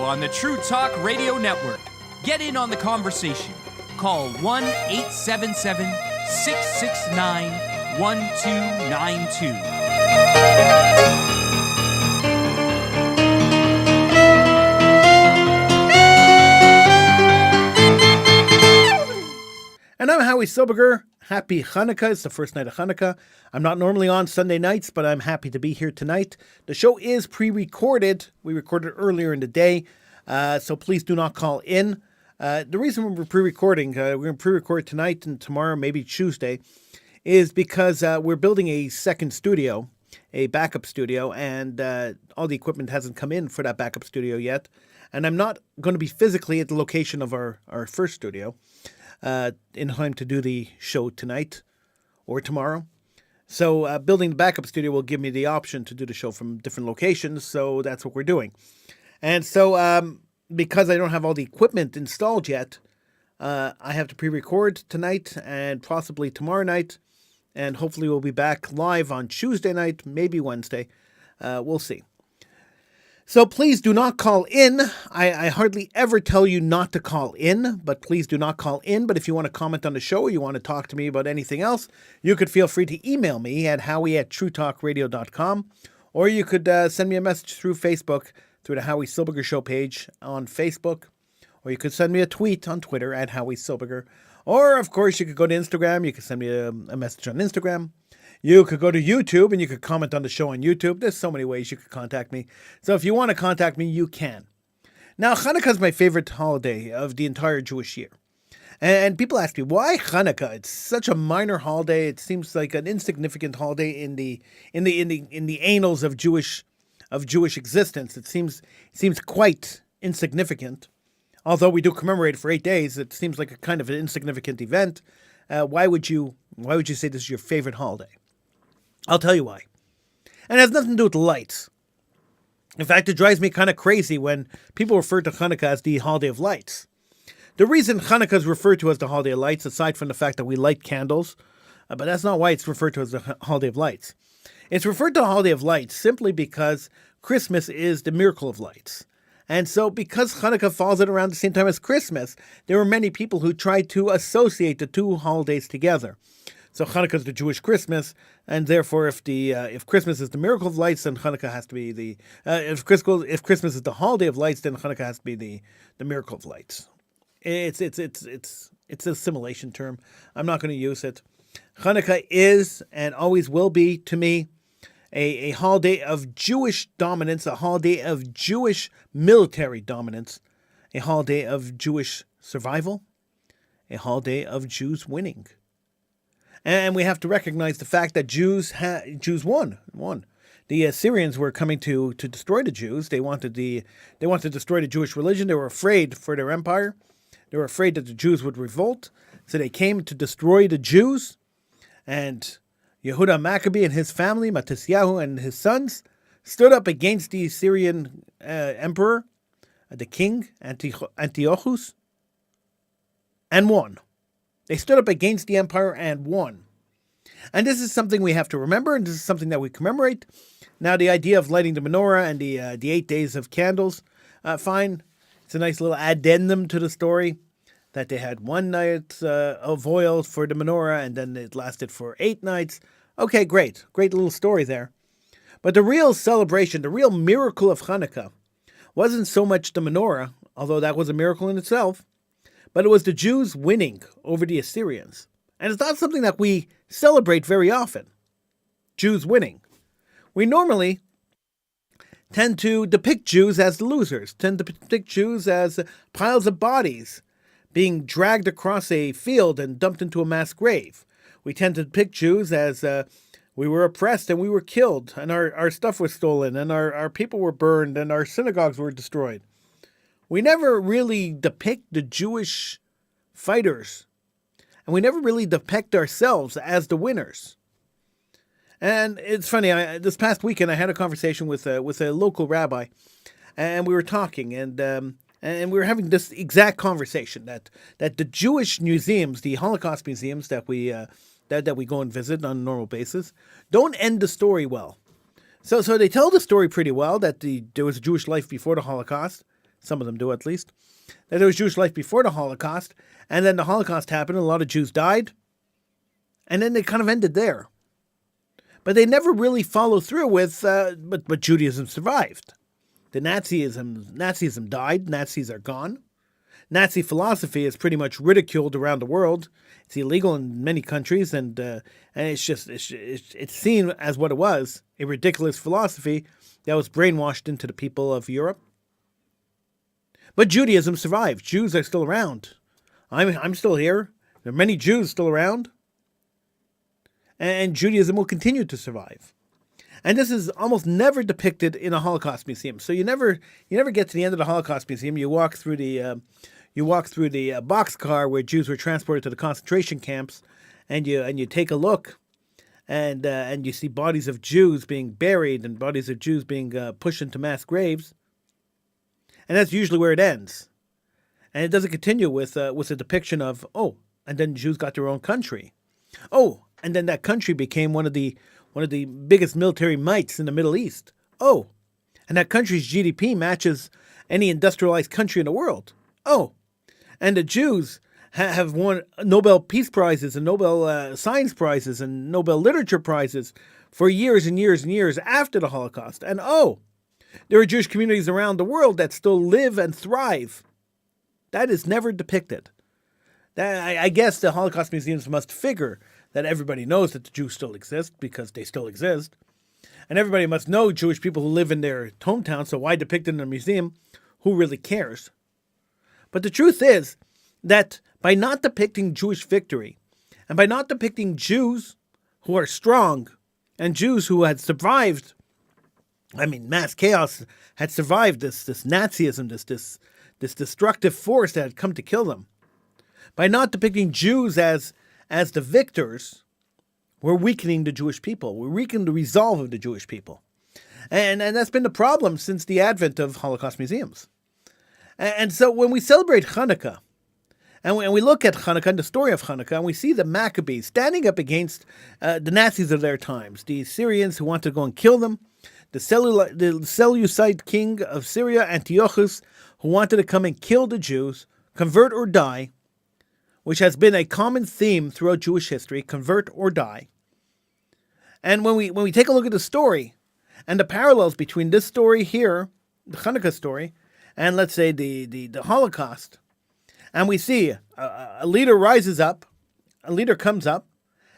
on the True Talk Radio Network. Get in on the conversation. Call 1-877-669-1292. And I'm Howie Silbiger. Happy Chanukah. It's the first night of Chanukah. I'm not normally on Sunday nights, but I'm happy to be here tonight. The show is pre-recorded. We recorded earlier in the day, so please do not call in. The reason we're pre-recording, we're going to pre-record tonight and tomorrow, maybe Tuesday, is because we're building a second studio, a backup studio, and all the equipment hasn't come in for that backup studio yet. And I'm not going to be physically at the location of our first studio in time to do the show tonight or tomorrow. So building the backup studio will give me the option to do the show from different locations, so that's what we're doing. And so because I don't have all the equipment installed yet, I have to pre-record tonight and possibly tomorrow night, and hopefully we'll be back live on Tuesday night, maybe Wednesday. We'll see. So please do not call in. I hardly ever tell you not to call in, but please do not call in. But if you want to comment on the show or you want to talk to me about anything else, you could feel free to email me at howie@truetalkradio.com, or you could send me a message through Facebook, through the Howie Silbiger Show page on Facebook, or you could send me a tweet on Twitter at Howie Silbiger, or of course you could go to Instagram. You could send me a message on Instagram. You could go to YouTube and you could comment on the show on YouTube. There's so many ways you could contact me. So if you want to contact me, you can. Now, Chanukah is my favorite holiday of the entire Jewish year. And people ask me, why Chanukah? It's such a minor holiday. It seems like an insignificant holiday in the annals of Jewish existence. It seems quite insignificant. Although we do commemorate it for 8 days, it seems like a kind of an insignificant event. Why would you say this is your favorite holiday? I'll tell you why. And it has nothing to do with the lights. In fact, it drives me kind of crazy when people refer to Chanukah as the holiday of lights. The reason Chanukah is referred to as the holiday of lights, aside from the fact that we light candles, but that's not why it's referred to as the holiday of lights. It's referred to the holiday of lights simply because Christmas is the miracle of lights. And so because Chanukah falls at around the same time as Christmas, there were many people who tried to associate the two holidays together. So Chanukah is the Jewish Christmas, and therefore if Christmas is the miracle of lights, then Chanukah has to be if Christmas is the holiday of lights, then Chanukah has to be the miracle of lights. It's an assimilation term. I'm not going to use it. Chanukah is and always will be, to me, a holiday of Jewish dominance, a holiday of Jewish military dominance, a holiday of Jewish survival, a holiday of Jews winning. And we have to recognize the fact that Jews won. The Assyrians were coming to destroy the Jews. They wanted to destroy the Jewish religion. They were afraid for their empire. They were afraid that the Jews would revolt. So they came to destroy the Jews. And Yehuda Maccabee and his family, Matisyahu and his sons, stood up against the Syrian emperor, the king, Antiochus, and won. They stood up against the empire and won. And this is something we have to remember, and this is something that we commemorate. Now, the idea of lighting the menorah and the 8 days of candles, fine. It's a nice little addendum to the story that they had 1 night of oil for the menorah, and then it lasted for 8 nights. Okay, great. Great little story there. But the real celebration, the real miracle of Chanukah, wasn't so much the menorah, although that was a miracle in itself, but it was the Jews winning over the Assyrians. And it's not something that we celebrate very often. Jews winning. We normally tend to depict Jews as the losers, tend to depict Jews as piles of bodies being dragged across a field and dumped into a mass grave. We tend to depict Jews as we were oppressed and we were killed, and our stuff was stolen, and our people were burned, and our synagogues were destroyed. We never really depict the Jewish fighters, and we never really depict ourselves as the winners. And it's funny, this past weekend I had a conversation with a local rabbi, and we were talking, and we were having this exact conversation that the Jewish museums, the Holocaust museums that we go and visit on a normal basis, don't end the story well. So they tell the story pretty well that there was a Jewish life before the Holocaust. some of them do at least, that there was Jewish life before the Holocaust, and then the Holocaust happened, and a lot of Jews died, and then they kind of ended there. But they never really followed through with, but Judaism survived. The Nazism died, Nazis are gone. Nazi philosophy is pretty much ridiculed around the world. It's illegal in many countries, and it's seen as what it was, a ridiculous philosophy that was brainwashed into the people of Europe. But Judaism survived. Jews are still around. I'm still here. There are many Jews still around. And Judaism will continue to survive. And this is almost never depicted in a Holocaust museum. So you never get to the end of the Holocaust museum. You walk through the boxcar where Jews were transported to the concentration camps, and you take a look, and you see bodies of Jews being buried and bodies of Jews being pushed into mass graves. And that's usually where it ends. And it doesn't continue with a depiction of, and then Jews got their own country. And then that country became one of the biggest military mights in the Middle East. And that country's GDP matches any industrialized country in the world. And the Jews have won Nobel Peace Prizes and Nobel Science Prizes and Nobel Literature Prizes for years and years and years after the Holocaust. And there are Jewish communities around the world that still live and thrive. That is never depicted. I guess the Holocaust museums must figure that everybody knows that the Jews still exist because they still exist. And everybody must know Jewish people who live in their hometown, so why depict it in a museum? Who really cares? But the truth is that by not depicting Jewish victory, and by not depicting Jews who are strong, and Jews who had survived, mass chaos had survived this Nazism, this destructive force that had come to kill them. By not depicting Jews as the victors, we're weakening the Jewish people. We're weakening the resolve of the Jewish people. And that's been the problem since the advent of Holocaust museums. And so when we celebrate Chanukah, and we look at Chanukah and the story of Chanukah, and we see the Maccabees standing up against the Nazis of their times, the Syrians who wanted to go and kill them, the Seleucid king of Syria, Antiochus, who wanted to come and kill the Jews, convert or die, which has been a common theme throughout Jewish history, convert or die. And when we take a look at the story and the parallels between this story here, the Chanukah story, and let's say the Holocaust, and we see a leader rises up, a leader comes up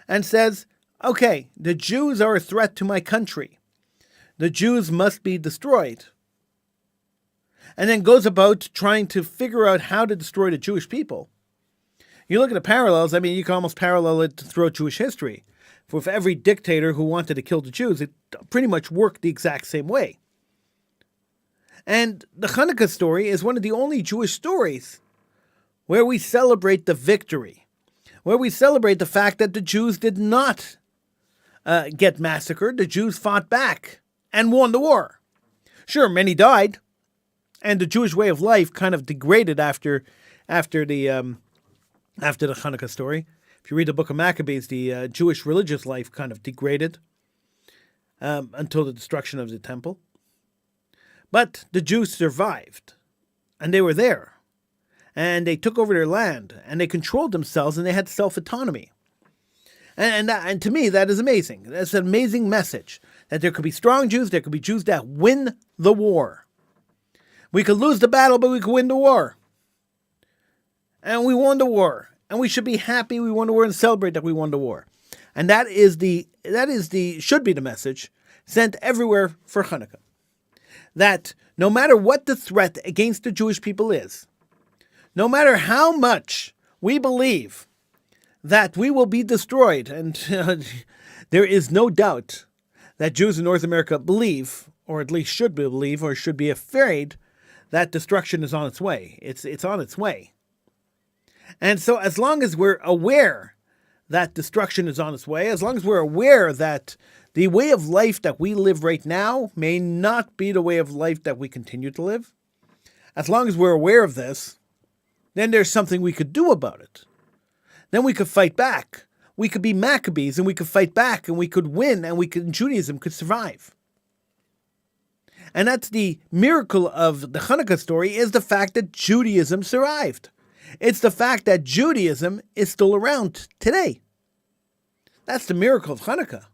and says, okay, the Jews are a threat to my country. The Jews must be destroyed. And then goes about trying to figure out how to destroy the Jewish people. You look at the parallels, you can almost parallel it throughout Jewish history. For every dictator who wanted to kill the Jews, it pretty much worked the exact same way. And the Chanukah story is one of the only Jewish stories where we celebrate the victory, where we celebrate the fact that the Jews did not get massacred. The Jews fought back and won the war. Sure, many died, and the Jewish way of life kind of degraded after the Chanukah story. If you read the book of Maccabees, the Jewish religious life kind of degraded until the destruction of the temple. But the Jews survived, and they were there, and they took over their land, and they controlled themselves, and they had self-autonomy. And to me, that is amazing. That's an amazing message, that there could be strong Jews, there could be Jews that win the war. We could lose the battle, but we could win the war. And we won the war, and we should be happy we won the war and celebrate that we won the war. And that should be the message sent everywhere for Chanukah. That no matter what the threat against the Jewish people is, no matter how much we believe that we will be destroyed, and there is no doubt that Jews in North America believe, or at least should believe, or should be afraid, that destruction is on its way. It's on its way. And so as long as we're aware that destruction is on its way, as long as we're aware that the way of life that we live right now may not be the way of life that we continue to live, as long as we're aware of this, then there's something we could do about it. Then we could fight back. We could be Maccabees, and we could fight back, and we could win, and Judaism could survive. And that's the miracle of the Chanukah story, is the fact that Judaism survived. It's the fact that Judaism is still around today. That's the miracle of Chanukah,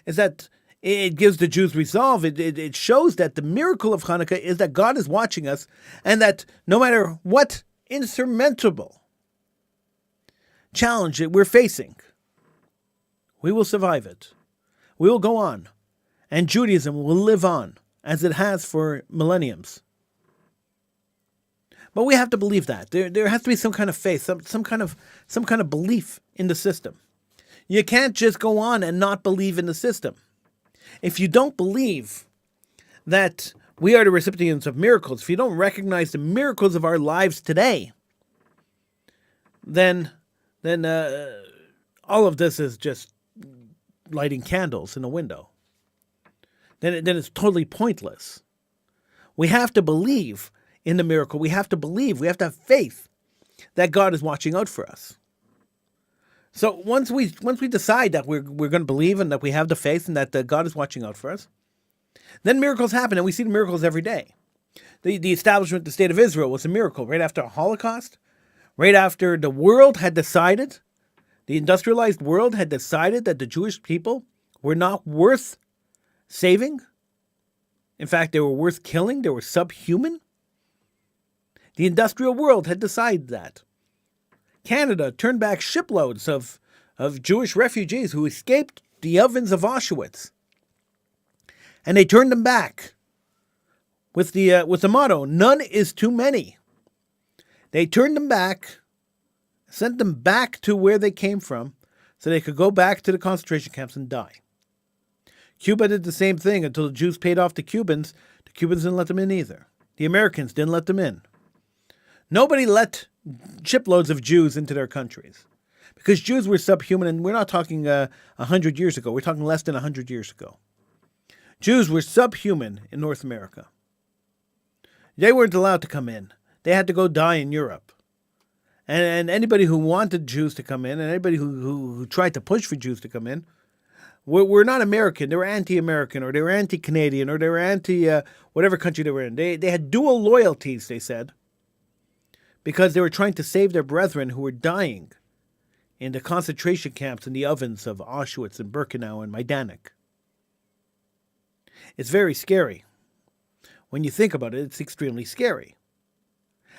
is that it gives the Jews resolve. It shows that the miracle of Chanukah is that God is watching us, and that no matter what insurmountable challenge that we're facing, we will survive it. We will go on, and Judaism will live on as it has for millenniums. But we have to believe that. There has to be some kind of faith, some kind of belief in the system. You can't just go on and not believe in the system. If you don't believe that we are the recipients of miracles, if you don't recognize the miracles of our lives today, then all of this is just lighting candles in a window. Then it's totally pointless. We have to believe in the miracle. We have to believe. We have to have faith that God is watching out for us. So once we decide that we're going to believe and that we have the faith and that God is watching out for us, then miracles happen, and we see the miracles every day. The establishment of the State of Israel was a miracle right after a Holocaust, right after the world had decided, the industrialized world had decided that the Jewish people were not worth saving. In fact, they were worth killing. They were subhuman. The industrial world had decided that. Canada turned back shiploads of Jewish refugees who escaped the ovens of Auschwitz. And they turned them back with the motto, none is too many. They turned them back, sent them back to where they came from so they could go back to the concentration camps and die. Cuba did the same thing until the Jews paid off the Cubans. The Cubans didn't let them in either. The Americans didn't let them in. Nobody let shiploads of Jews into their countries because Jews were subhuman, and we're not talking 100 years ago. We're talking less than 100 years ago. Jews were subhuman in North America. They weren't allowed to come in. They had to go die in Europe. And anybody who wanted Jews to come in, and anybody who tried to push for Jews to come in, were not American. They were anti-American, or they were anti-Canadian, or they were anti-whatever country they were in. They had dual loyalties, they said, because they were trying to save their brethren who were dying in the concentration camps in the ovens of Auschwitz and Birkenau and Majdanek. It's very scary. When you think about it, it's extremely scary.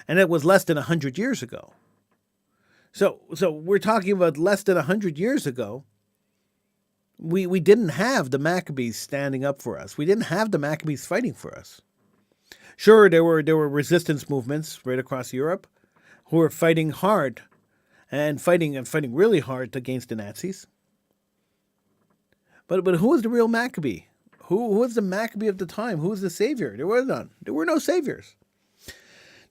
And it was less than 100 years ago. So we're talking about less than 100 years ago. We didn't have the Maccabees standing up for us. We didn't have the Maccabees fighting for us. Sure, there were resistance movements right across Europe who were fighting hard and fighting really hard against the Nazis. But who was the real Maccabee? Who was the Maccabee of the time? Who was the savior? There were none. There were no saviors.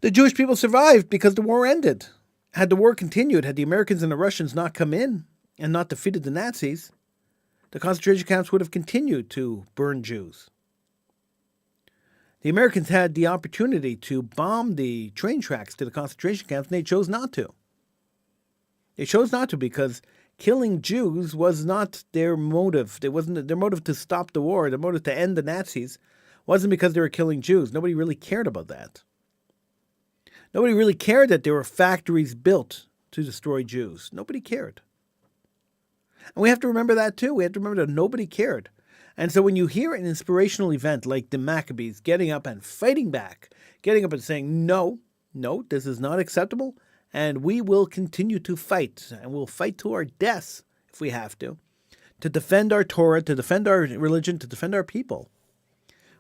The Jewish people survived because the war ended. Had the war continued, had the Americans and the Russians not come in and not defeated the Nazis, the concentration camps would have continued to burn Jews. The Americans had the opportunity to bomb the train tracks to the concentration camps, and they chose not to. They chose not to because killing Jews was not their motive. It wasn't their motive to stop the war. Their motive to end the Nazis wasn't because they were killing Jews. Nobody really cared about that. Nobody really cared that there were factories built to destroy Jews. Nobody cared. And we have to remember that too. We have to remember that nobody cared. And so when you hear an inspirational event like the Maccabees getting up and fighting back, getting up and saying, no, this is not acceptable, and we will continue to fight, and we'll fight to our deaths if we have to defend our Torah, to defend our religion, to defend our people.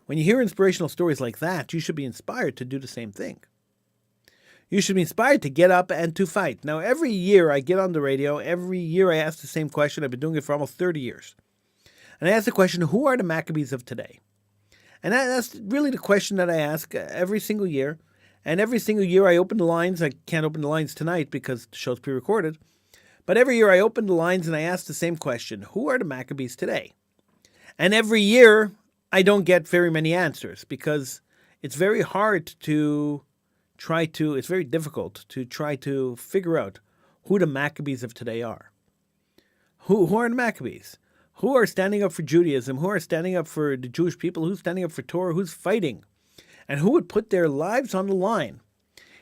When you hear inspirational stories like that, you should be inspired to do the same thing. You should be inspired to get up and to fight. Now, every year I get on the radio, every year I ask the same question. I've been doing it for almost 30 years. And I ask the question, who are the Maccabees of today? And that's really the question that I ask every single year. And every single year I open the lines. I can't open the lines tonight because the show's pre-recorded. But every year I open the lines and I ask the same question, who are the Maccabees today? And every year I don't get very many answers because it's very hard to it's very difficult to try to figure out who the Maccabees of today are. Who are the Maccabees? who are standing up for Judaism, who are standing up for the Jewish people, who's standing up for Torah, who's fighting, and who would put their lives on the line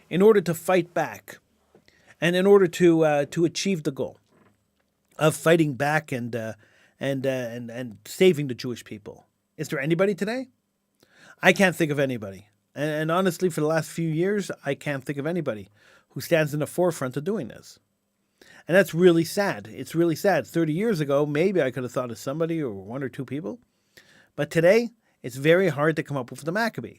in order to fight back and in order to achieve the goal of fighting back and saving the Jewish people. Is there anybody today? I can't think of anybody. And honestly, for the last few years, I can't think of anybody who stands in the forefront of doing this. And that's really sad. It's really sad. 30 years ago, maybe I could have thought of somebody or one or two people. But today, it's very hard to come up with the Maccabee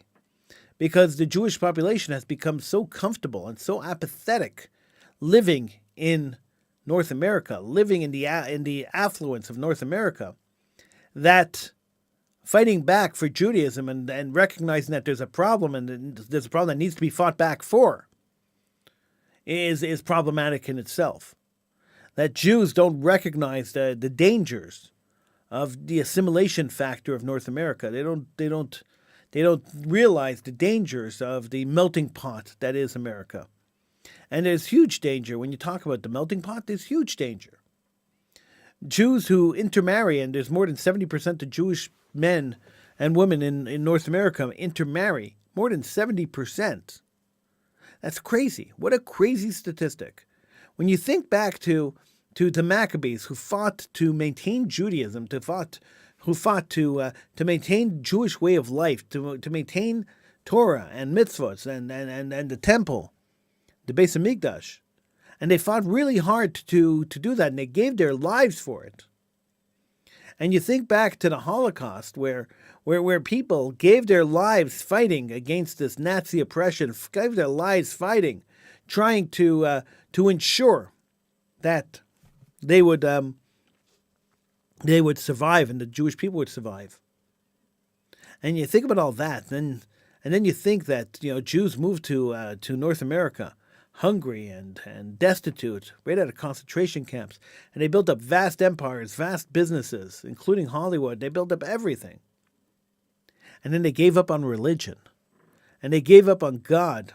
because the Jewish population has become so comfortable and so apathetic living in North America, living in the affluence of North America, that fighting back for Judaism and recognizing that there's a problem and there's a problem that needs to be fought back for is problematic in itself. That Jews don't recognize the dangers of the assimilation factor of North America. They don't realize the dangers of the melting pot that is America. And there's huge danger when you talk about the melting pot. There's huge danger. Jews who intermarry, and there's more than 70% of Jewish men and women in North America intermarry. More than 70%. That's crazy. What a crazy statistic. When you think back to the Maccabees who fought to maintain Judaism, who fought to maintain Jewish way of life, to maintain Torah and mitzvot and the temple, the Beis Hamikdash, and they fought really hard to do that, and they gave their lives for it. And you think back to the Holocaust, where people gave their lives fighting against this Nazi oppression, gave their lives fighting, trying to ensure that they would survive and the Jewish people would survive. And you think about all that, and then you think that Jews moved to North America, hungry and destitute, right out of concentration camps, and they built up vast empires, vast businesses, including Hollywood. They built up everything, and then they gave up on religion, and they gave up on God,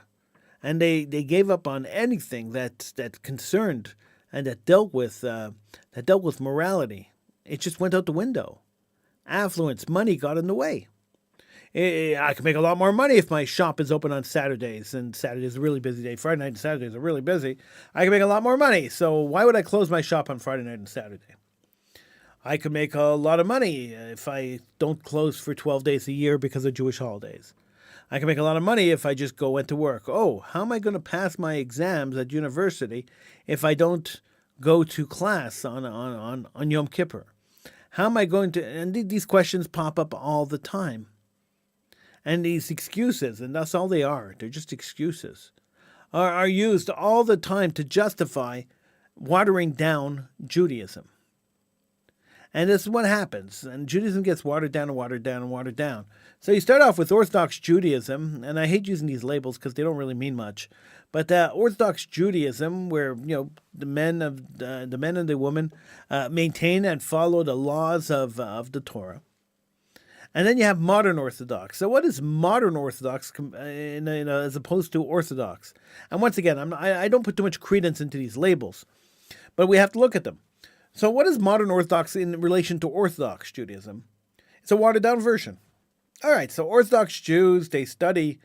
and they gave up on anything that concerned and that dealt with morality. It just went out the window. Affluence, money got in the way. I can make a lot more money if my shop is open on Saturdays, and Saturday is a really busy day. Friday night and Saturdays are really busy. I can make a lot more money, so why would I close my shop on Friday night and Saturday? I could make a lot of money if I don't close for 12 days a year because of Jewish holidays. I can make a lot of money if I just went to work. Oh, how am I going to pass my exams at university if I don't go to class on Yom Kippur? How am I going to... And these questions pop up all the time. And these excuses, and that's all they are, they're just excuses, are used all the time to justify watering down Judaism. And this is what happens. And Judaism gets watered down and watered down and watered down. So you start off with Orthodox Judaism, and I hate using these labels because they don't really mean much. But Orthodox Judaism, where the men and the women maintain and follow the laws of the Torah. And then you have modern Orthodox. So what is modern Orthodox as opposed to Orthodox? And once again, I don't put too much credence into these labels, but we have to look at them. So what is modern Orthodox in relation to Orthodox Judaism? It's a watered-down version. All right, so Orthodox Jews, they study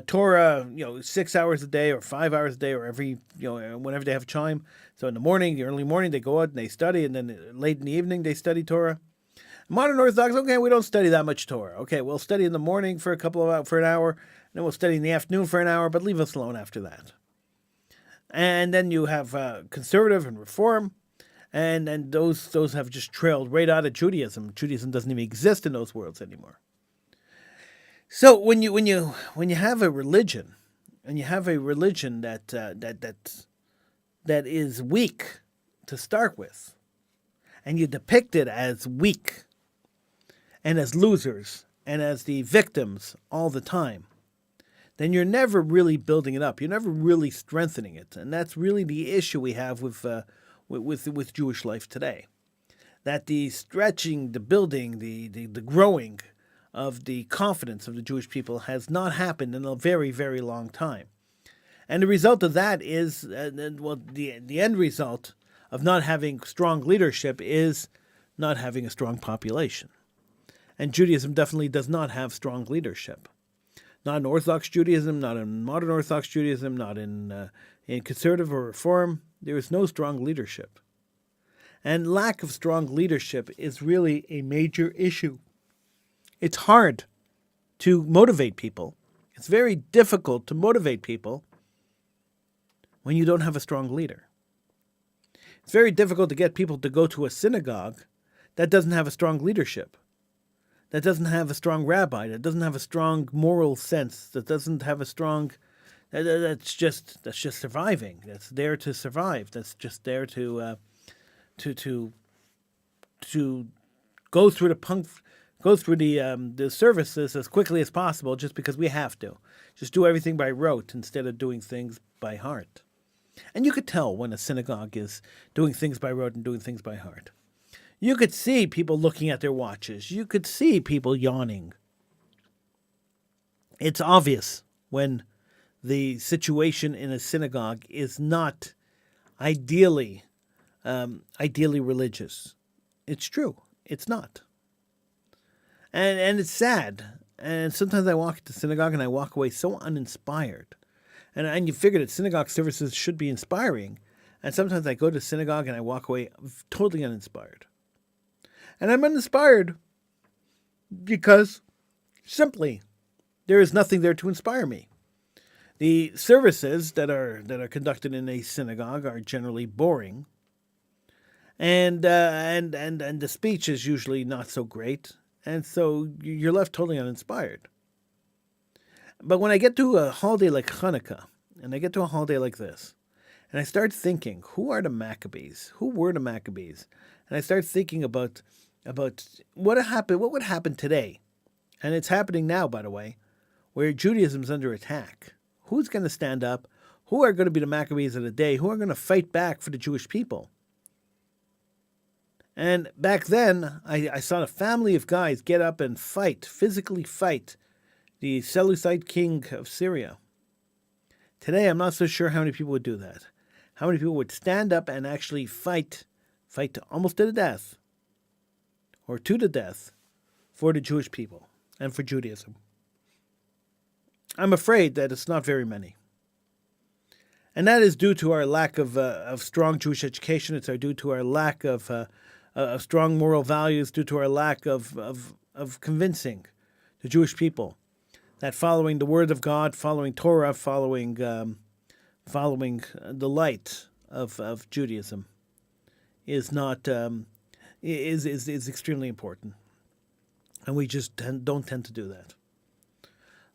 Torah, 6 hours a day or 5 hours a day or every, whenever they have time. So in the morning, the early morning, they go out and they study, and then late in the evening, they study Torah. Modern Orthodox, okay, we don't study that much Torah. Okay, we'll study in the morning for an hour, and then we'll study in the afternoon for an hour, but leave us alone after that. And then you have conservative and reform, and those have just trailed right out of Judaism. Judaism doesn't even exist in those worlds anymore. So when you have a religion, and you have a religion that is weak to start with, and you depict it as weak and as losers and as the victims all the time, then you're never really building it up. You're never really strengthening it. And that's really the issue we have with Jewish life today. That the stretching, the building, the growing of the confidence of the Jewish people has not happened in a very, very long time. And the result of that is, the end result of not having strong leadership is not having a strong population. And Judaism definitely does not have strong leadership. Not in Orthodox Judaism, not in modern Orthodox Judaism, not in conservative or reform. There is no strong leadership. And lack of strong leadership is really a major issue. It's hard to motivate people. It's very difficult to motivate people when you don't have a strong leader. It's very difficult to get people to go to a synagogue that doesn't have a strong leadership, that doesn't have a strong rabbi, that doesn't have a strong moral sense, that doesn't have a strong, that's just surviving. That's there to survive. That's just there to go through the services as quickly as possible, just because we have to. Just do everything by rote instead of doing things by heart. And you could tell when a synagogue is doing things by rote and doing things by heart. You could see people looking at their watches. You could see people yawning. It's obvious when the situation in a synagogue is not ideally religious. It's true. It's not. And it's sad. And sometimes I walk to synagogue and I walk away so uninspired. And you figure that synagogue services should be inspiring. And sometimes I go to synagogue and I walk away totally uninspired. And I'm uninspired because simply there is nothing there to inspire me. The services that are conducted in a synagogue are generally boring. And the speech is usually not so great. And so you're left totally uninspired. But when I get to a holiday like Chanukah, and I get to a holiday like this, and I start thinking, who are the Maccabees? Who were the Maccabees? And I start thinking about what would happen today. And it's happening now, by the way, where Judaism's under attack. Who's going to stand up? Who are going to be the Maccabees of the day? Who are going to fight back for the Jewish people? And back then, I saw a family of guys get up and physically fight, the Seleucid king of Syria. Today, I'm not so sure how many people would do that. How many people would stand up and actually fight almost to the death, or to the death, for the Jewish people and for Judaism. I'm afraid that it's not very many. And that is due to our lack of strong Jewish education. It's due to our lack of strong moral values, due to our lack of convincing the Jewish people that following the Word of God, following Torah, following the light of Judaism is not is extremely important, and we just don't tend to do that.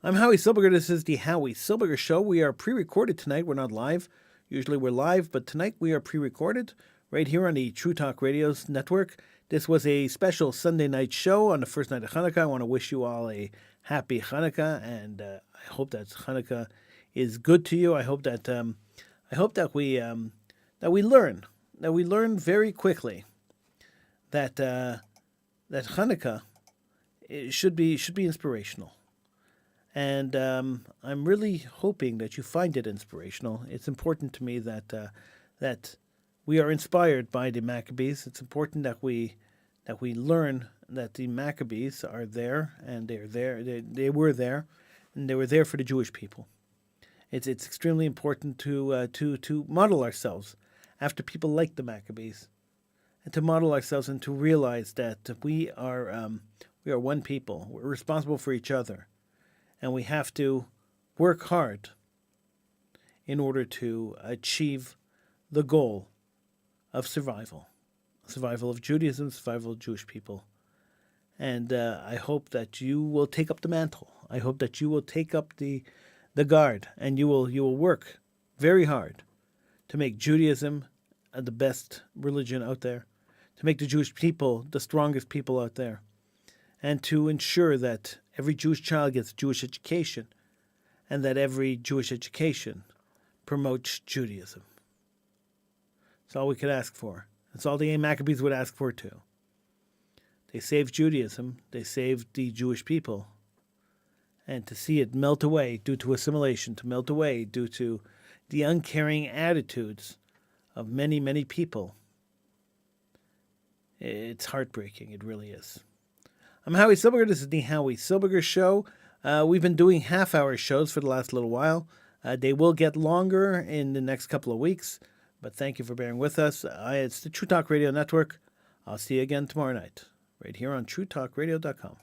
I'm Howie Silbiger. This is the Howie Silbiger Show. We are pre-recorded tonight. We're not live. Usually we're live, but tonight we are pre-recorded right here on the True Talk Radio's network. This was a special Sunday night show on the first night of Chanukah. I want to wish you all a happy Chanukah, and I hope that Chanukah is good to you. I hope that we learn very quickly that Chanukah should be inspirational. And I'm really hoping that you find it inspirational. It's important to me that we are inspired by the Maccabees. It's important that we learn that the Maccabees are there, and they were there, and they were there for the Jewish people. It's extremely important to model ourselves after people like the Maccabees, and to model ourselves and to realize that we are one people. We're responsible for each other. And we have to work hard in order to achieve the goal of survival of Judaism, survival of Jewish people. And I hope that you will take up the mantle. I hope that you will take up the guard, and you will work very hard to make Judaism the best religion out there, to make the Jewish people the strongest people out there, and to ensure that every Jewish child gets Jewish education, and that every Jewish education promotes Judaism. That's all we could ask for. That's all the Maccabees would ask for too. They saved Judaism. They saved the Jewish people. And to see it melt away due to assimilation, to melt away due to the uncaring attitudes of many, many people, It's heartbreaking. It really is. I'm Howie Silbiger. This is the Howie Silbiger Show. We've been doing half-hour shows for the last little while. They will get longer in the next couple of weeks, but thank you for bearing with us. It's the True Talk Radio Network. I'll see you again tomorrow night, right here on TrueTalkRadio.com.